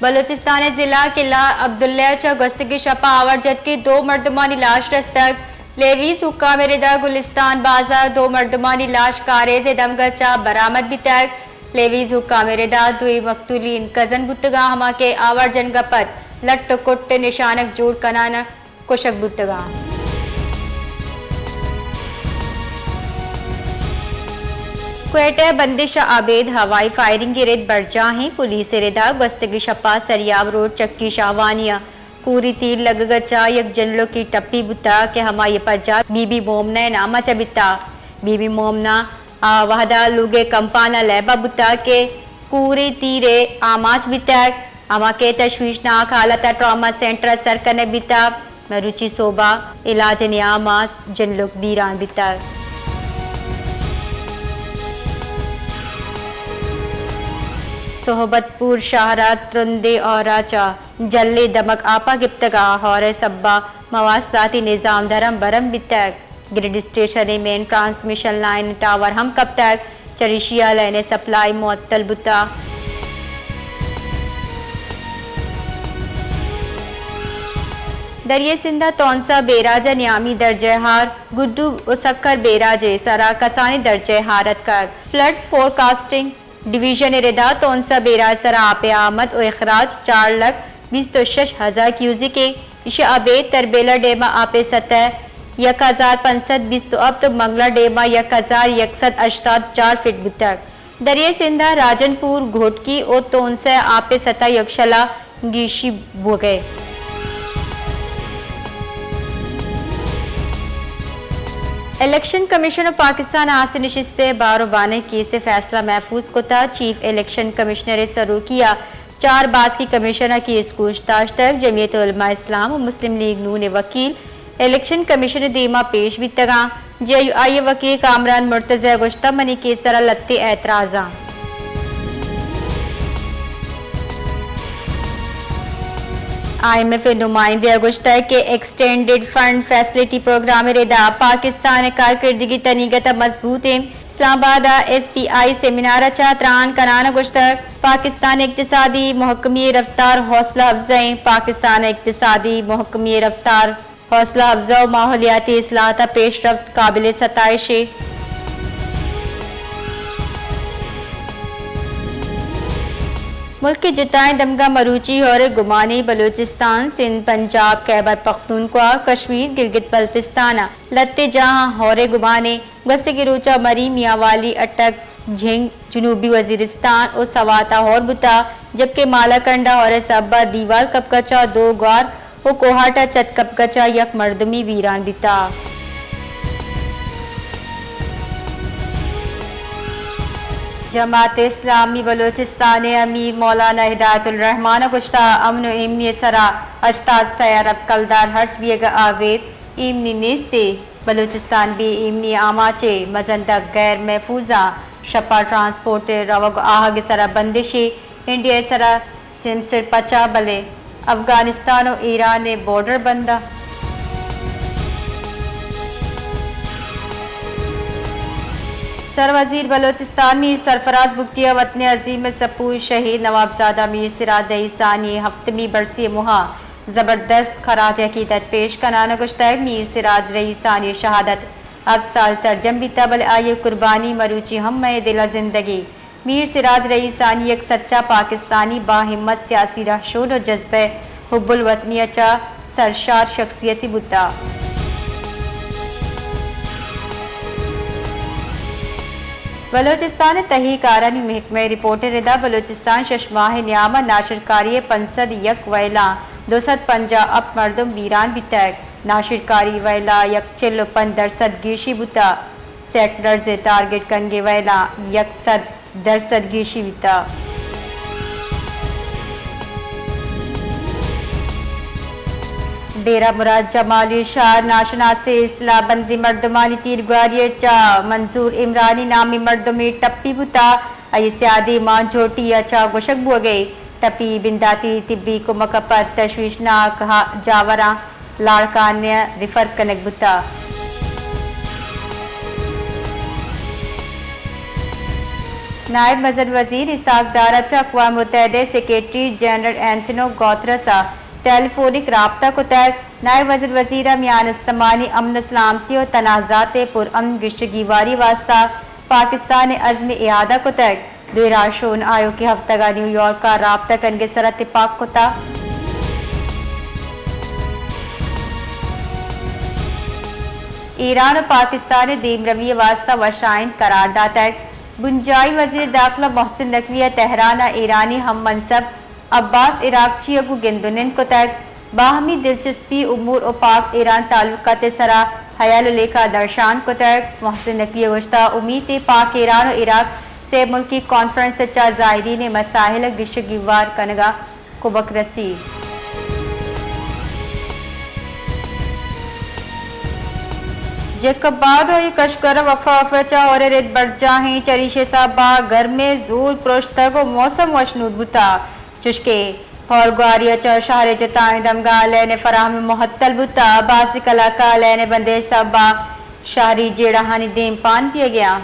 बलूचिस्तान जिला किला अब्दुल्ला च गस्तगी शपा आवर जबकि 2 मर्दमानी लाश दस्तक लेवीज हुक्का मेरेदा गुलिस्तान बाजार 2 मर्दमानी लाश कारेज दमगचा बरामद भी तक लेवीज हुक्का मेरेदा 2 मकतूलीन कजन बुतगा हमा के आवर जन गपत लट्ट कुट्ट निशानक जोड़ कनान कुशक बुतगा क्वेटा बंदिश आबेद हवाई फायरिंग की रेत बढ़ जाए पुलिस रेदा गस्तगी शपा सरियाव रोड चक्की शावानिया पूरी तीर लग गचा यक जनलो की टप्पी बुता के हमा ये पजा बीबी मोमना नामा चबिता बीबी मोमना वहदा लुगे कंपाना लेबा बुता के पूरी तीरे आमाच बिता हमा के तशवीशनाक हालत ट्रॉमा सेंटर सरकने बिता मरुचि सोबा इलाज नियामा जनलोक बीरान बिता सोहबतपुर शाहरा त्रुंदे और राचा जल्ले दमक आपा गिप्तगा और सब्बा मवासलाती निज़ाम धरम बरम बितक grid station main transmission line tower हम कब तक चरिशिया लाइन सप्लाई मुअत्तल बुता दरिए सिंधा तौनसा बेराजा नियामी दर्जे हार गुड्डू उसक्कर बेराजे सरा कसानी दर्जे हारत का फ्लड फोरकास्टिंग डिवीजन रेदा तौनसा बेराज सरा आपे आमद और अखराज 4,26,000 क्यूजिक के इशे अबेद तरबेला डेमा आपे सतह 1,520 तो अब तो मंगला डेमा 1,184 फीट बुतक दरिया सिंधा राजनपुर घोटकी और तौनसा आपे सतह यक्षला गीशी बो गए इलेक्शन कमीशन ऑफ पाकिस्तान आज से नशिस्त बारोबाने की से फैसला महफूज कोता चीफ इलेक्शन कमिश्नर सरू किया 4 बाज की कमिश्नर की इस पूछताछ तक जमीयत उलमा इस्लाम और मुस्लिम लीग नून वकील इलेक्शन कमीशन दीमा पेश भी तगा JUI वकील कामरान मुर्तज़ा गुश्ता मनी के सरा लत्ते एतराज़ा IMF नुमाइंदे गुश्ता के एक्सटेंडेड फंड फैसिलिटी प्रोग्राम रेदा पाकिस्तान कारकर्दगी तनीगत मजबूत इस्लामाबाद SPI सेमिनार चात्रान कनान गुश्ता पाकिस्तान इक्तिसादी महकमी रफ्तार हौसला अफजाई पाकिस्तान इक्तिसादी महकमी रफ्तार हौसला अफजा माहौलियाती इस्लाहत पेशरफ्त काबिल सताइश मुल्क के जिताएं दमगा मरूची और गुमानी बलूचिस्तान सिंध पंजाब खैबर पख्तूनख्वा कश्मीर गिलगित बल्तिस्तान लत्ते जहां हौरे गुमाने गस्से की रूचा मरी मियावाली अटक झिंग जनूबी वजीरिस्तान और सवाता हौर बुता जबकि मालाकंडा और सब्बा दीवार कपकचा 2 ग्वार और कोहाटा चत कपकचा यक मर्दमी वीरान बिता जमात इस्लामी बलूचिस्तान अमीर मौलाना हिदायतुल रहमान गुश्ता अमन इमनी सरा अश्ताद सयारब कलदार हर्ज बियग आवेद इमनी नेस्ते बलूचिस्तान भी इमनी आमाचे मजंदक गैर महफूजा शपा ट्रांसपोर्ट रवग आहग सरा बंदिशी इंडिया सरा सिमसिर पचा बले अफगानिस्तान और ईरान ने बॉर्डर बंदा सर वजीर बलोचिस्तान मीर सरफराज बुगटिया वतन अजीम सपूर शहीद नवाबजादा मीर सिराज ईसानी हफ्तमी बरसी मुहा ज़बरदस्त खराज अकीदत पेश कराना गुश्तैग मीर सिराज रईसानी शहादत अब साल सरजम भी तबल आये कुर्बानी मरूची हम मैं दिला जिंदगी मीर सिराज रईसानी एक सच्चा पाकिस्तानी बाहिम्मत सियासी रहशोन और जज्बे हुब्बुल वतनियचा सरशार शख्सियती बुता बलोचिस्तान तहकीकारानी महकमे रिपोर्टर रिदा बलोचिस्तान शशमाह नियामा नाशिरकारी पंसद यक वैला 250 अप मर्दम वीरान भी तक नाशिरकारी वैला यक चिल पन दरसद गिशी बुता सेक्टर से टारगेट कंगे वैला यक सद दरसद गिशी बिता डेरा मुराद जमाली शाह नाशना से इसला बंदी मर्दमानी तीर ग्वारियर चा मंजूर इमरानी नामी मर्दमी टप्पी बुता सियादी मां झोटी अचा गुशक बो गई टपी बिंदाती तिब्बी को मकपत तशवीशनाक जावरा लाड़कान्य रिफर कनक बुता नायब मजद वजीर इसाक दारा अक़वाम मुत्तहिदा secretary general Antonio Guterres telephonic राबता को तहत नायब वज़ीर वज़ीर मियान इस्लामानी अमन सलामती और तनाज़ात पुरअमन गिश्तगीवारी वास्ता पाकिस्तान अज़्म इयादा को तहत बेराशोन आयोग के हफ्तगा न्यूयॉर्क का राबता करने सर इत्तेफाक को था। ईरान और पाकिस्तान दीम रवैये वास्ता वशाइन करारदाद तहत बुंजाई वज़ीर दाखिला मोहसिन नकवी तेहरान ईरानी हम मनसब अब्बास इराक़ची अगू गिंदुनिन को तहत बाहमी दिलचस्पी उमूर और पाक ईरान ताल्लुकात सरा हयाल लेखा दर्शान को तहत मोहसिन नकवी गुश्ता उम्मीद पाक ईरान और इराक से मुल्की कॉन्फ्रेंस ज़ायरीन मसाइल गिश्तगीवार कनगा कुबक रसी। जकबाद और कशकर वफा वफा और रेत बढ़ जाए चरीशे साबा घर में जोर प्रोश्तक मौसम वशनूद बुता चुशके और ग्वारिया चौ शहर जताए दमगा लेने फराहम मुहत्तल बुता बासी कलाका लेने बंदेश साबा शहरी जेड़ा हानी देम पान पिया गया।